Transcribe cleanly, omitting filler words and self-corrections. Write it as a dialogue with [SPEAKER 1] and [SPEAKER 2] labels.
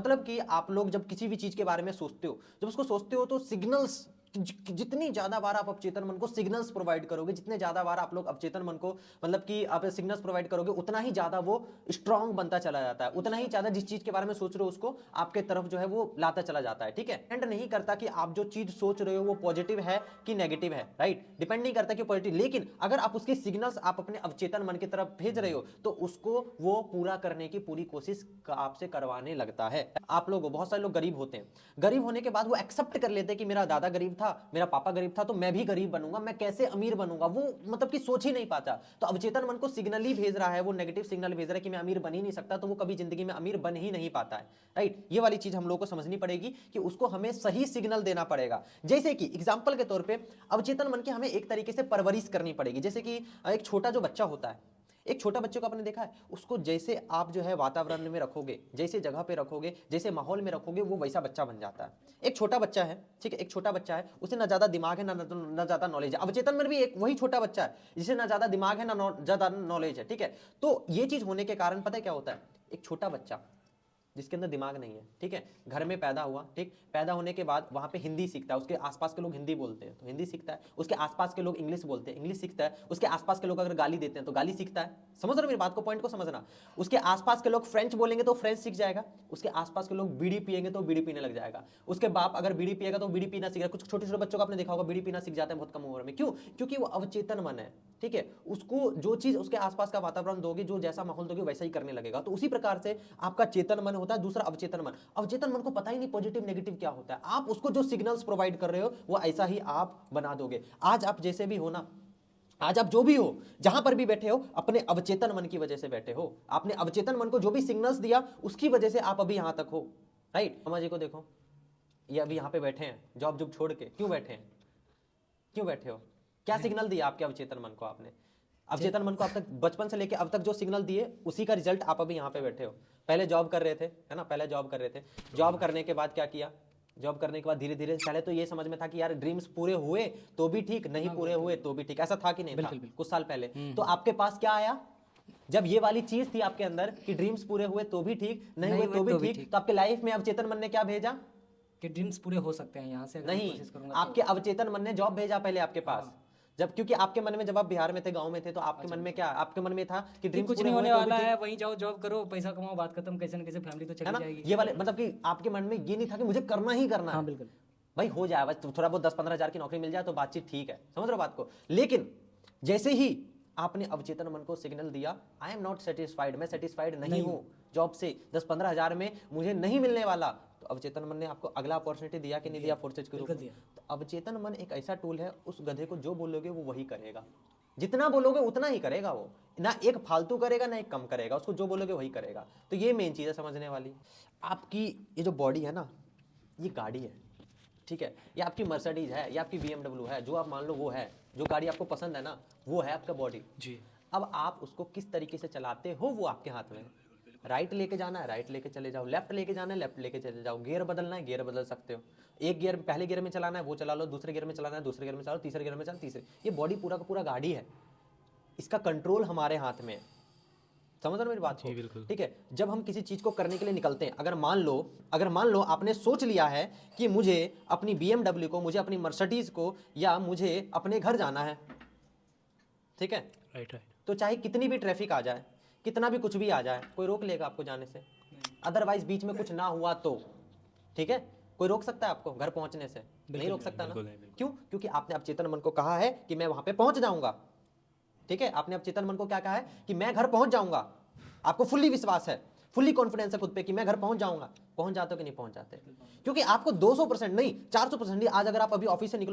[SPEAKER 1] मतलब कि आप लोग जब किसी भी चीज के बारे में सोचते हो, जब उसको सोचते हो तो सिग्नल्स, जितनी ज्यादा बार आप अवचेतन मन को सिग्नल्स प्रोवाइड करोगे, जितने ज्यादा बार आप लोग अवचेतन मन को मतलब कि आप सिग्नल्स प्रोवाइड करोगे, उतना ही ज्यादा वो स्ट्रांग बनता चला जाता है, उतना ही ज्यादा जिस चीज के बारे में सोच रहे हो उसको आपके तरफ जो है वो लाता चला जाता है। ठीक है, डिपेंड नहीं करता कि आप जो चीज सोच रहे हो वो पॉजिटिव है कि नेगेटिव है, राइट, डिपेंड नहीं करता कि पॉजिटिव, लेकिन अगर आप उसके सिग्नल्स आप अपने अवचेतन मन की तरफ भेज रहे हो तो उसको वो पूरा करने की पूरी कोशिश आपसे करवाने लगता है। आप लोग, बहुत सारे लोग गरीब होते हैं, गरीब होने के बाद वो एक्सेप्ट कर लेते हैं कि मेरा दादा गरीब था, मेरा पापा गरीब था, तो मैं भी गरीब बनूंगा, मैं कैसे अमीर बनूंगा, वो मतलब कि सोच ही नहीं पाता। तो अवचेतन मन को सिग्नल ही भेज रहा है, वो नेगेटिव सिग्नल भेज रहा है कि मैं अमीर बन ही नहीं सकता, तो वो कभी जिंदगी में अमीर बन ही नहीं पाता है, राइट। ये वाली चीज हम लोग को समझनी पड़ेगी कि उसको हमें सही सिग्नल देना पड़ेगा। जैसे कि एग्जाम्पल के तौर पर अवचेतन मन की हमें एक तरीके से परवरिश करनी पड़ेगी। जैसे कि एक छोटा जो बच्चा होता है, एक छोटा बच्चे को आपने देखा है, उसको जैसे आप जो है वातावरण में रखोगे, जैसे जगह पे रखोगे, जैसे माहौल में रखोगे, वो वैसा बच्चा बन जाता है। एक छोटा बच्चा है, ठीक है, एक छोटा बच्चा है, उसे ना ज्यादा दिमाग है ना ज्यादा नॉलेज है। अवचेतन में भी एक वही छोटा बच्चा है जिसे ना ज्यादा दिमाग है ना ज्यादा नॉलेज है, ठीक है। तो ये चीज होने के कारण पता है क्या होता है, एक छोटा बच्चा जिसके अंदर दिमाग नहीं है, ठीक है, घर में पैदा हुआ, ठीक, पैदा होने के बाद वहां पे हिंदी सीखता है, उसके आसपास के लोग हिंदी बोलते हैं तो हिंदी सीखता है, उसके आसपास के लोग इंग्लिश बोलते हैं, इंग्लिश सीखता है, उसके आसपास के लोग अगर गाली देते हैं तो गाली सीखता है। समझ रहे हो मेरी बात को, पॉइंट को समझना। उसके आसपास के लोग फ्रेंच बोलेंगे तो फ्रेंच सीख जाएगा, उसके आसपास के लोग बीड़ी पिएंगे तो बीड़ी पीने लग जाएगा, उसके बाप अगर बीड़ी पिएगा तो बीड़ी पीना सीखेगा। कुछ छोटे छोटे बच्चों को आपने देखा होगा बीड़ी पीना सीख जाते हैं बहुत कम उम्र में, क्यों? क्योंकि वो अवचेतन मन है, ठीक है, उसको जो चीज उसके आसपास का वातावरण दोगे, जो जैसा माहौल दोगे वैसा ही करने लगेगा। तो उसी प्रकार से आपका चेतन मन होता है, दूसरा अवचेतन मन। अवचेतन मन को पता ही नहीं पॉजिटिव नेगेटिव क्या होता है, आप उसको जो सिग्नल्स प्रोवाइड कर रहे हो वो ऐसा ही आप बना दोगे। आज आप जैसे भी हो ना, आज आप जो भी हो, जहां पर भी बैठे हो, अपने अवचेतन मन की वजह से बैठे हो। आपने अवचेतन मन को जो भी सिग्नल्स दिया उसकी वजह से आप अभी यहां तक हो, राइट। अम्मा जी को देखो, ये अभी यहां पे बैठे हैं जॉब जॉब छोड़ के, क्यों बैठे हैं, क्यों बैठे हो, क्या सिग्नल दिया आपके अवचेतन मन को आपने? अवचेतन मन को अब तक बचपन से लेके अब तक जो सिग्नल दिए उसी का रिजल्ट आप अभी यहाँ पे बैठे हो। पहले जॉब कर रहे थे, है ना, पहले जॉब कर रहे थे, जॉब करने के बाद क्या किया, जॉब करने के बाद धीरे धीरे, पहले तो ये समझ में था कि यार ड्रीम्स पूरे हुए तो भी ठीक, नहीं पूरे हुए तो भी ठीक, ऐसा था कि नहीं था कुछ साल पहले? तो आपके पास क्या आया, जब ये वाली चीज थी आपके अंदर कि ड्रीम्स पूरे हुए तो भी ठीक, नहीं हुए तो भी ठीक, तो आपके लाइफ में अवचेतन मन ने क्या भेजा
[SPEAKER 2] कि ड्रीम्स पूरे हो सकते हैं यहाँ से, अगर
[SPEAKER 1] नहीं,
[SPEAKER 2] कोशिश करूंगा
[SPEAKER 1] आपके अवचेतन मन ने जॉब भेजा पहले आपके पास। जब क्योंकि आपके मन में, जब आप बिहार में थे, गांव में थे, तो आपके मन में क्या, आपके मन में था कि ड्रीम्स
[SPEAKER 2] कुछ
[SPEAKER 1] पूरे
[SPEAKER 2] नहीं
[SPEAKER 1] होने
[SPEAKER 2] होने
[SPEAKER 1] तो भी
[SPEAKER 2] वाला
[SPEAKER 1] ठीक,
[SPEAKER 2] है, वहीं जाओ जॉब करो, पैसा कमाओ, बात खत्म, कैसे न कैसे फैमिली तो
[SPEAKER 1] है
[SPEAKER 2] चली
[SPEAKER 1] ना,
[SPEAKER 2] जाएगी।
[SPEAKER 1] ये वाले मतलब कि आपके मन में ये नहीं था कि मुझे करना ही करना
[SPEAKER 2] हाँ
[SPEAKER 1] है,
[SPEAKER 2] बिल्कुल,
[SPEAKER 1] भाई हो जाए बस थोड़ा बहुत 10-15 हजार की नौकरी मिल जाए तो बातचीत ठीक है, समझ रहे हो बात को। लेकिन जैसे ही आपने अवचेतन मन को सिग्नल दिया, आई एम नॉट सेटिस्फाइड, मैं सेटिस्फाइड नहीं हूं जॉब से, 10-15 हजार में मुझे नहीं मिलने वाला, तो अवचेतन मन ने आपको अगला अपॉर्चुनिटी दिया कि नहीं दिया, फोर्सेज के रूप में। तो अवचेतन मन एक ऐसा टूल है, उस गधे को जो बोलोगे वो वही करेगा, जितना बोलोगे उतना ही करेगा वो, ना एक फालतू करेगा ना एक कम करेगा, उसको जो बोलोगे वही करेगा। तो ये मेन चीज है समझने वाली। आपकी ये जो बॉडी है ना, ये गाड़ी है, ठीक है, ये आपकी मर्सिडीज है, ये आपकी BMW है, जो आप मान लो वो है, जो गाड़ी आपको पसंद है ना वो है आपका बॉडी जी। अब आप उसको किस तरीके से चलाते हो वो आपके हाथ में है। राइट लेके जाना है राइट लेके चले जाओ, लेफ्ट लेके जाना है लेफ्ट लेके चले जाओ, गियर बदलना है गियर बदल सकते हो, एक गियर पहले गियर में चलाना है वो चला लो, दूसरे गियर में चलाना है दूसरे गियर में चलाओ, तीसरे गियर में चलाओ तीसरे। ये बॉडी पूरा का पूरा गाड़ी है, इसका कंट्रोल हमारे हाथ में है, समझ रहे हो मेरी बात को, ठीक है। जब हम किसी चीज को करने के लिए निकलते हैं, अगर मान लो आपने सोच लिया है कि मुझे अपनी BMW को, मुझे अपनी मर्सिडीज को, या मुझे अपने घर जाना है, ठीक है, राइट, तो चाहे कितनी भी ट्रैफिक आ जाए, कितना भी कुछ भी आ जाए, कोई रोक लेगा आपको जाने से? अदरवाइज बीच में कुछ ना हुआ तो, ठीक है, कोई रोक सकता है आपको घर पहुंचने से? नहीं रोक सकता ना, क्यों? क्योंकि आपने अवचेतन मन को कहा है कि मैं वहां पे पहुंच जाऊंगा, ठीक है, आपने अवचेतन मन को क्या कहा है कि मैं घर पहुंच जाऊंगा, आपको फुल्ली विश्वास है, फुल्ली कॉन्फिडेंस है खुद पे कि मैं घर पहुंच जाऊंगा। पहुंच जाते हो कि नहीं पहुंच जाते? क्योंकि आपको 200% नहीं 400% नहीं, आज अगर आप अभी ऑफिस से निकलो